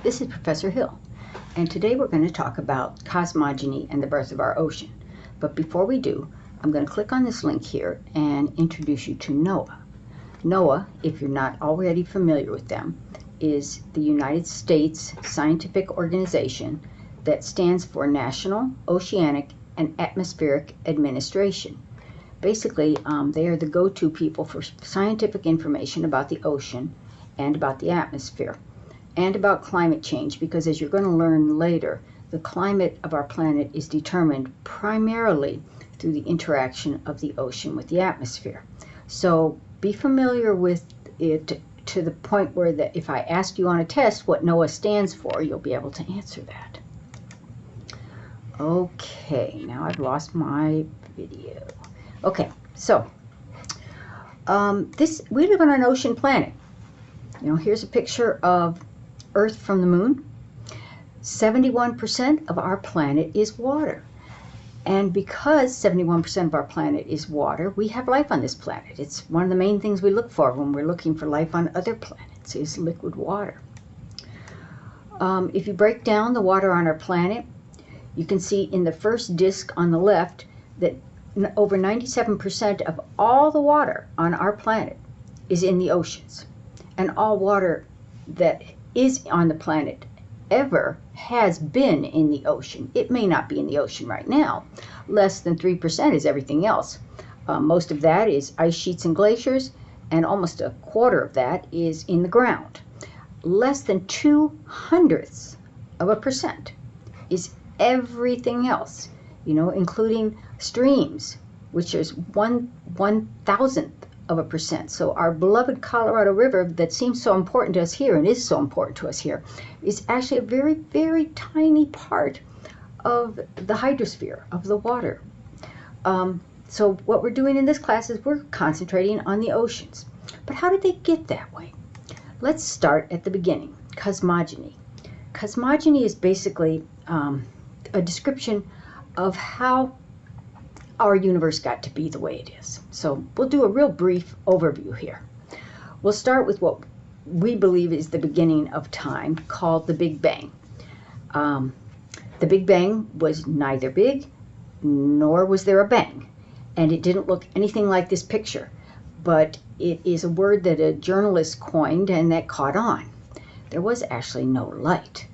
This is Professor Hill, and today we're going to talk about cosmogony and the birth of our ocean. But before we do, I'm going to click on this link here and introduce you to NOAA. NOAA, if you're not already familiar with them, is the United States scientific organization that stands for National Oceanic and Atmospheric Administration. Basically, they are the go-to people for scientific information about the ocean and about the atmosphere and about climate change, because as you're going to learn later, the climate of our planet is determined primarily through the interaction of the ocean with the atmosphere. So be familiar with it to the point where that if I ask you on a test what NOAA stands for, you'll be able to answer that. Okay, now I've lost my video. Okay, so we live on an ocean planet. You know, here's a picture of Earth from the moon. 71% of our planet is water. And because 71% of our planet is water, we have life on this planet. It's one of the main things we look for when we're looking for life on other planets is liquid water. If you break down the water on our planet, you can see in the first disk on the left that over 97% of all the water on our planet is in the oceans. And all water that is on the planet ever has been in the ocean. It may not be in the ocean right now. Less than 3% is everything else. Most of that is ice sheets and glaciers, and almost a quarter of that is in the ground. Less than 0.02% is everything else, you know, including streams, which is 1/1000th of a percent. So our beloved Colorado River that seems so important to us here and is so important to us here is actually a very, very tiny part of the hydrosphere, of the water. So what we're doing in this class is we're concentrating on the oceans. But how did they get that way? Let's start at the beginning, cosmogony. Cosmogony is basically a description of how our universe got to be the way it is. So we'll do a real brief overview here. We'll start with what we believe is the beginning of time, called the Big Bang. The Big Bang was neither big nor was there a bang, and it didn't look anything like this picture, but it is a word that a journalist coined and that caught on. There was actually no light.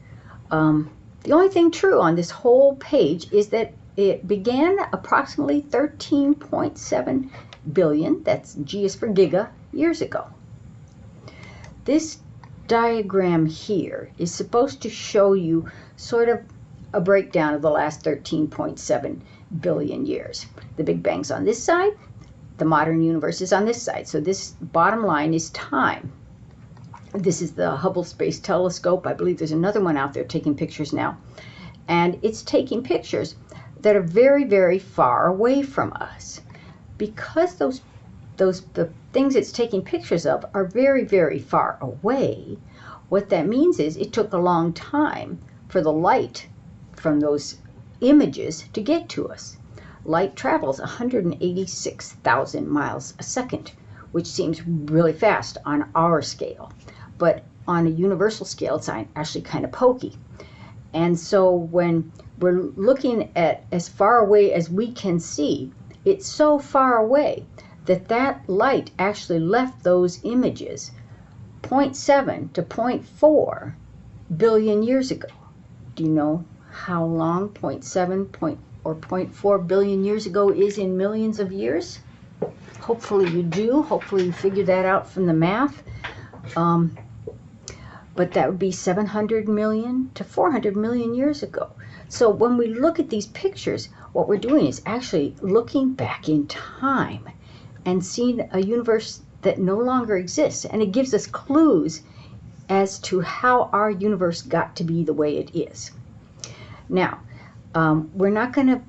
The only thing true on this whole page is that it began approximately 13.7 billion, that's G is for giga, years ago. This diagram here is supposed to show you sort of a breakdown of the last 13.7 billion years. The Big Bang's on this side, the modern universe is on this side. So this bottom line is time. This is the Hubble Space Telescope. I believe there's another one out there taking pictures now. And it's taking pictures that are very, very far away from us. Because the things it's taking pictures of are very, very far away, what that means is it took a long time for the light from those images to get to us. Light travels 186,000 miles a second, which seems really fast on our scale. But on a universal scale, it's actually kind of pokey. And so when we're looking at as far away as we can see, it's so far away that that light actually left those images 0.7 to 0.4 billion years ago. Do you know how long 0.7 or 0.4 billion years ago is in millions of years? Hopefully you do. Hopefully you figured that out from the math. But that would be 700 million to 400 million years ago. So when we look at these pictures, what we're doing is actually looking back in time and seeing a universe that no longer exists. And it gives us clues as to how our universe got to be the way it is. Now, we're not going to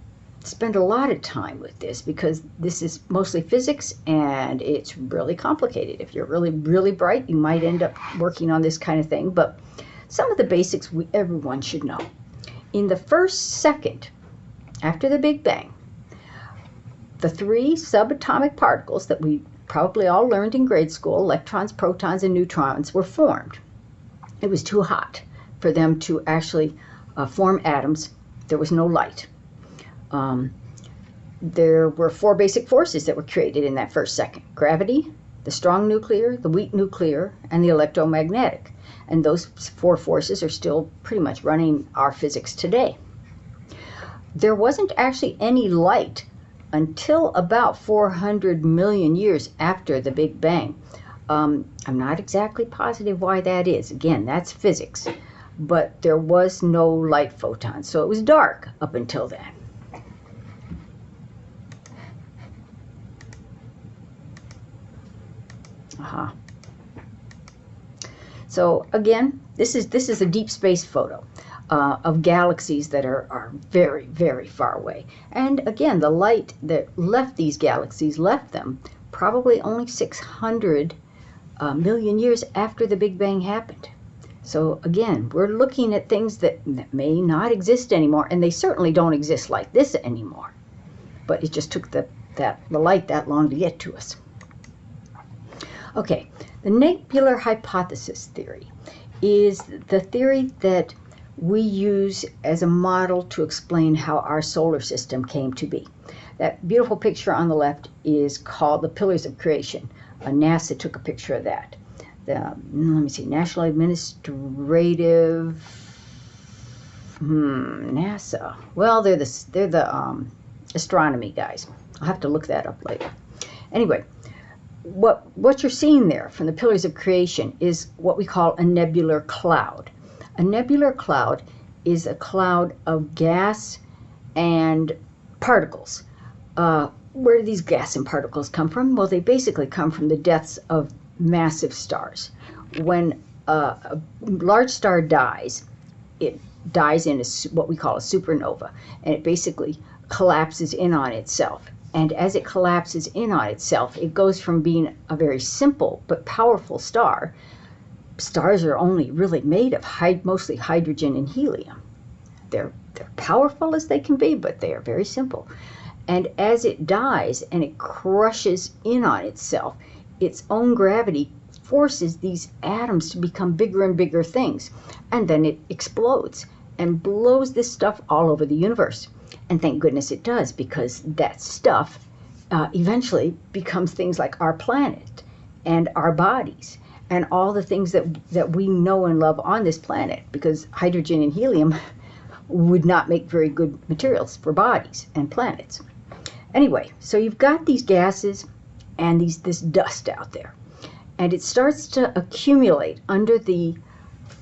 spend a lot of time with this because this is mostly physics and it's really complicated. If you're really, really bright, you might end up working on this kind of thing. But some of the basics everyone should know. In the first second after the Big Bang, the three subatomic particles that we probably all learned in grade school, electrons, protons, and neutrons, were formed. It was too hot. for them to actually form atoms, there was no light. There were four basic forces that were created in that first second: gravity, the strong nuclear, the weak nuclear, and the electromagnetic. And those four forces are still pretty much running our physics today. There wasn't actually any light until about 400 million years after the Big Bang. I'm not exactly positive why that is. Again, that's physics. But there was no light photons, so it was dark up until then. So again, this is a deep space photo of galaxies that are very, very far away. And again, the light that left these galaxies left them probably only 600 million years after the Big Bang happened. So again, we're looking at things that may not exist anymore, and they certainly don't exist like this anymore. But it just took the light that long to get to us. Okay, the nebular hypothesis theory is the theory that we use as a model to explain how our solar system came to be. That beautiful picture on the left is called the Pillars of Creation. NASA took a picture of that. Let me see, National Administrative, NASA. Well, they're the astronomy guys. I'll have to look that up later. Anyway, what you're seeing there from the Pillars of Creation is what we call a nebular cloud. A nebular cloud is a cloud of gas and particles. Where do these gas and particles come from? Well, they basically come from the deaths of massive stars. When a large star dies, it dies in what we call a supernova, and it basically collapses in on itself. And as it collapses in on itself, it goes from being a very simple but powerful star. Stars are only really made of mostly hydrogen and helium. They're powerful as they can be, but they are very simple. And as it dies and it crushes in on itself, its own gravity forces these atoms to become bigger and bigger things. And then it explodes and blows this stuff all over the universe. And thank goodness it does, because that stuff eventually becomes things like our planet and our bodies and all the things that we know and love on this planet, because hydrogen and helium would not make very good materials for bodies and planets. Anyway, so you've got these gases and this dust out there, and it starts to accumulate under the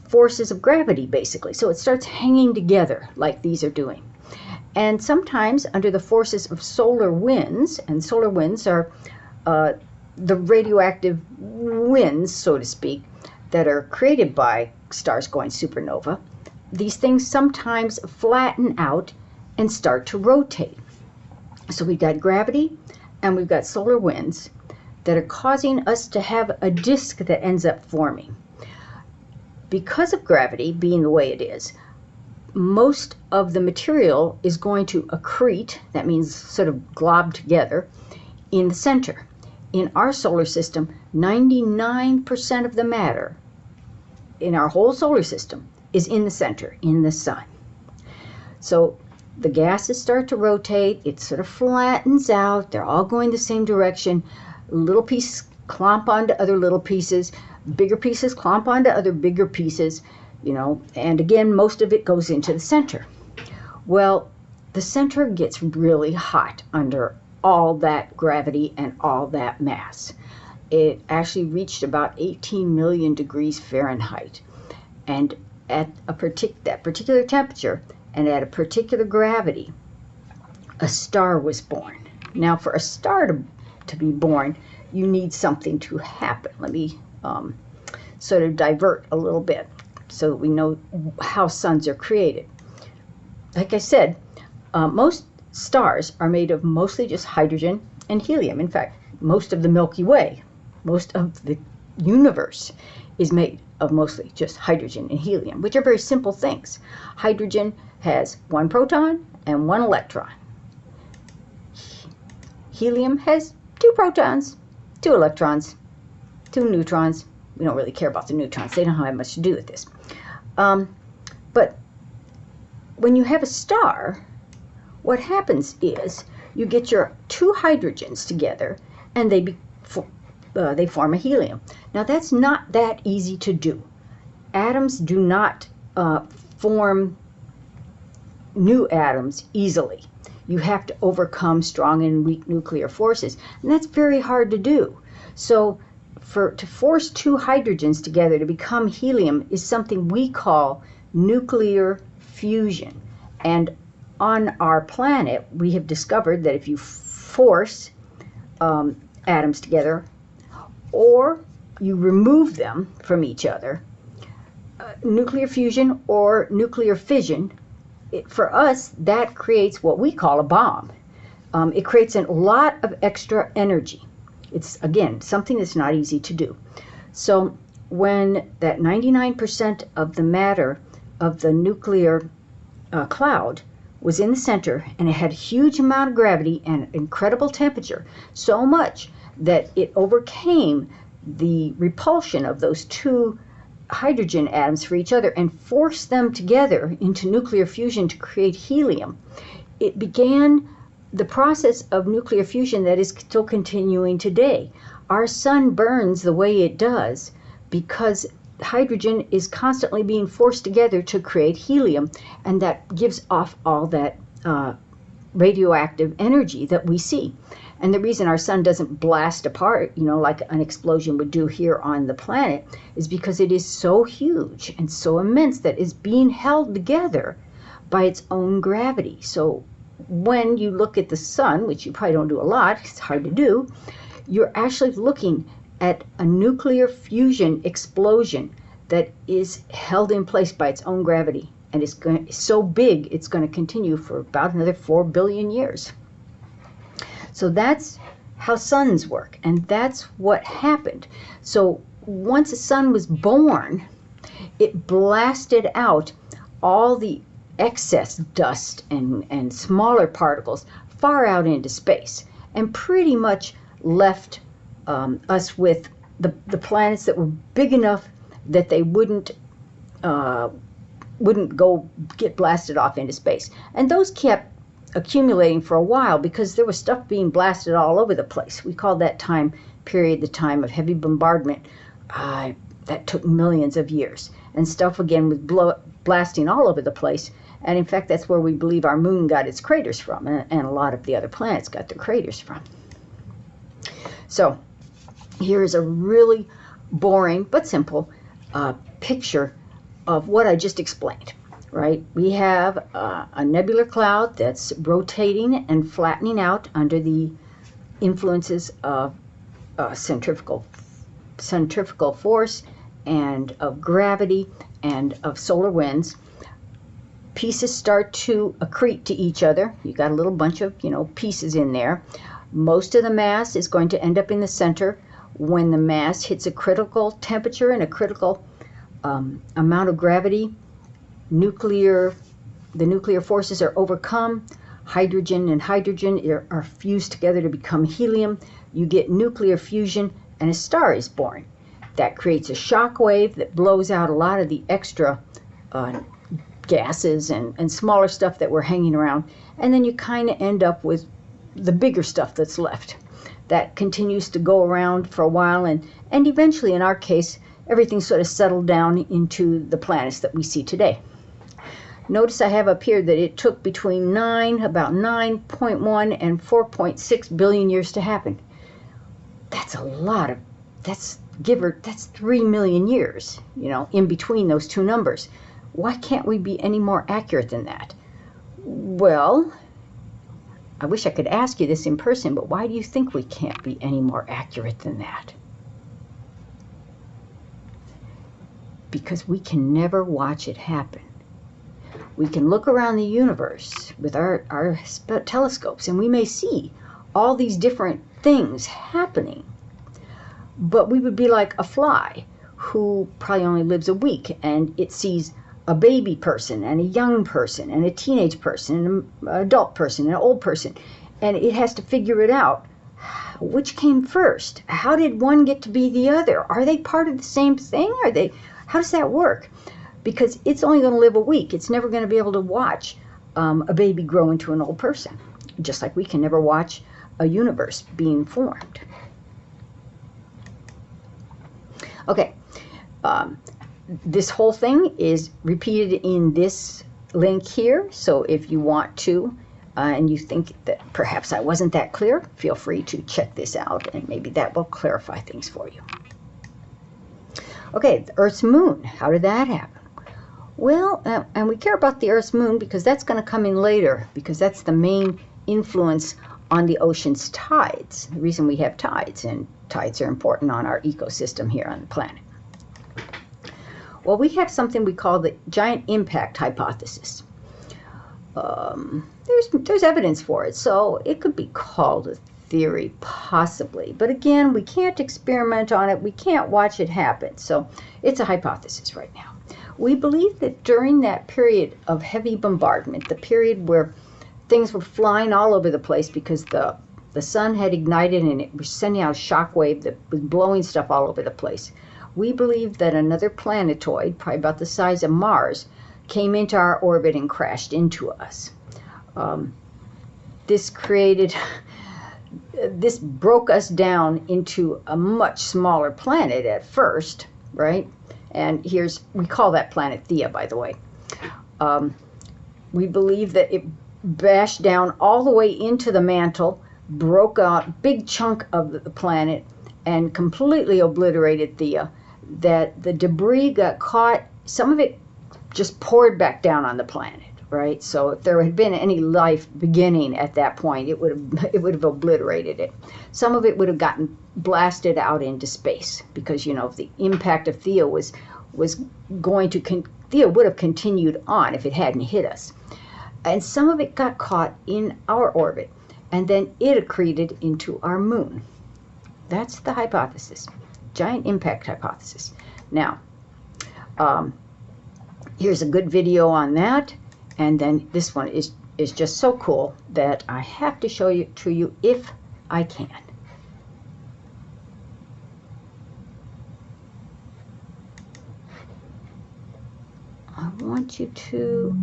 forces of gravity, basically. So it starts hanging together like these are doing. And sometimes under the forces of solar winds, and solar winds are the radioactive winds, so to speak, that are created by stars going supernova, these things sometimes flatten out and start to rotate. So we've got gravity and we've got solar winds that are causing us to have a disk that ends up forming. Because of gravity being the way it is, most of the material is going to accrete, that means sort of glob together, in the center. In our solar system, 99% of the matter in our whole solar system is in the center, in the sun. So the gases start to rotate, it sort of flattens out, they're all going the same direction, little pieces clomp onto other little pieces, bigger pieces clomp onto other bigger pieces, you know, and again, most of it goes into the center. Well, the center gets really hot under all that gravity and all that mass. It actually reached about 18 million degrees Fahrenheit. And at that particular temperature and at a particular gravity, a star was born. Now, for a star to be born, you need something to happen. Let me sort of divert a little bit so that we know how suns are created. Like I said, most stars are made of mostly just hydrogen and helium. In fact, most of the Milky Way, most of the universe is made of mostly just hydrogen and helium, which are very simple things. Hydrogen has one proton and one electron. Helium has two protons, two electrons, two neutrons. We don't really care about the neutrons. They don't have much to do with this. But when you have a star, what happens is you get your two hydrogens together, and they form a helium. Now that's not that easy to do. Atoms do not form new atoms easily. You have to overcome strong and weak nuclear forces, and that's very hard to do. So to force two hydrogens together to become helium is something we call nuclear fusion. And on our planet, we have discovered that if you force atoms together, or you remove them from each other, nuclear fusion or nuclear fission, for us, that creates what we call a bomb. It creates a lot of extra energy. It's, again, something that's not easy to do. So when that 99% of the matter of the nuclear cloud was in the center, and it had a huge amount of gravity and incredible temperature, so much that it overcame the repulsion of those two hydrogen atoms for each other and forced them together into nuclear fusion to create helium. It began the process of nuclear fusion that is still continuing today. Our sun burns the way it does because hydrogen is constantly being forced together to create helium, and that gives off all that radioactive energy that we see. And the reason our sun doesn't blast apart, like an explosion would do here on the planet, is because it is so huge and so immense that it's being held together by its own gravity. So when you look at the sun, which you probably don't do a lot, it's hard to do, you're actually looking at a nuclear fusion explosion that is held in place by its own gravity. And it's so big, it's going to continue for about another 4 billion years. So that's how suns work, and that's what happened. So once a sun was born, it blasted out all the excess dust and smaller particles far out into space, and pretty much left us with the planets that were big enough that they wouldn't go get blasted off into space. And those kept accumulating for a while because there was stuff being blasted all over the place. We call that time period the time of heavy bombardment. That took millions of years. And stuff again was blasting all over the place. And in fact, that's where we believe our moon got its craters from, and a lot of the other planets got their craters from. So here is a really boring but simple picture of what I just explained. Right? We have a nebular cloud that's rotating and flattening out under the influences of centrifugal force and of gravity and of solar winds. Pieces start to accrete to each other. You got a little bunch of, pieces in there. Most of the mass is going to end up in the center. When the mass hits a critical temperature and a critical amount of gravity, the nuclear forces are overcome. Hydrogen and hydrogen are fused together to become helium. You get nuclear fusion, and a star is born. That creates a shock wave that blows out a lot of the extra gases and smaller stuff that were hanging around, and then you kind of end up with the bigger stuff that's left. That continues to go around for a while, and eventually, in our case, everything sort of settled down into the planets that we see today. Notice I have up here that it took between about 9.1 and 4.6 billion years to happen. That's a lot that's 3 million years, in between those two numbers. Why can't we be any more accurate than that? Well, I wish I could ask you this in person, but why do you think we can't be any more accurate than that? Because we can never watch it happen. We can look around the universe with our telescopes, and we may see all these different things happening. But we would be like a fly who probably only lives a week, and it sees a baby person and a young person and a teenage person and an adult person and an old person, and it has to figure it out. Which came first? How did one get to be the other? Are they part of the same thing? How does that work? because it's only going to live a week. It's never going to be able to watch a baby grow into an old person, just like we can never watch a universe being formed. Okay, this whole thing is repeated in this link here, so if you want to and you think that perhaps I wasn't that clear, feel free to check this out, and maybe that will clarify things for you. Okay, the Earth's moon, how did that happen? Well, and we care about the Earth's moon because that's going to come in later, because that's the main influence on the ocean's tides. The reason we have tides, and tides are important on our ecosystem here on the planet. Well, we have something we call the giant impact hypothesis. There's evidence for it, so it could be called a theory, possibly. But again, we can't experiment on it. We can't watch it happen. So it's a hypothesis right now. We believe that during that period of heavy bombardment, the period where things were flying all over the place because the sun had ignited and it was sending out a shock wave that was blowing stuff all over the place, we believe that another planetoid, probably about the size of Mars, came into our orbit and crashed into us. This broke us down into a much smaller planet at first, right? And we call that planet Theia, by the way. We believe that it bashed down all the way into the mantle, broke out a big chunk of the planet, and completely obliterated Theia. That the debris got caught, some of it just poured back down on the planet, right? So if there had been any life beginning at that point, it would have obliterated it. Some of it would have gotten blasted out into space because, you know, the impact of Theia was going to Theia would have continued on if it hadn't hit us. And some of it got caught in our orbit, and then it accreted into our moon. That's the hypothesis, giant impact hypothesis. Now, here's a good video on that, and then this one is just so cool that I have to show it to you if I can. I want you to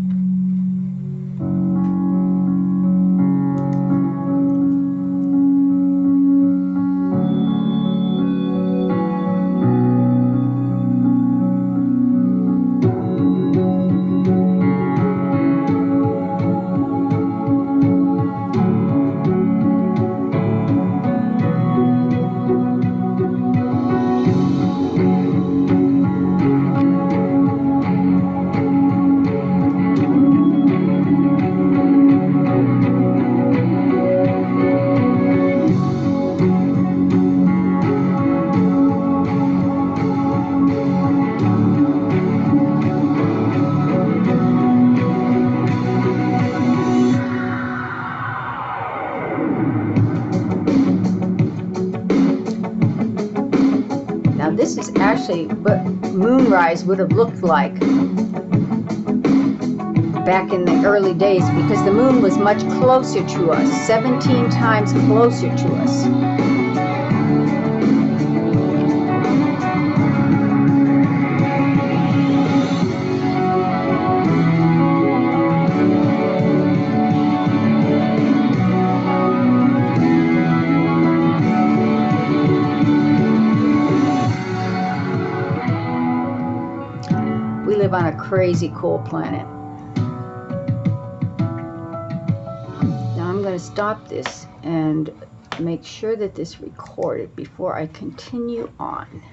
this is actually what moonrise would have looked like back in the early days, because the moon was much closer to us, 17 times closer to us. On a crazy cool planet. Now I'm going to stop this and make sure that this recorded before I continue on.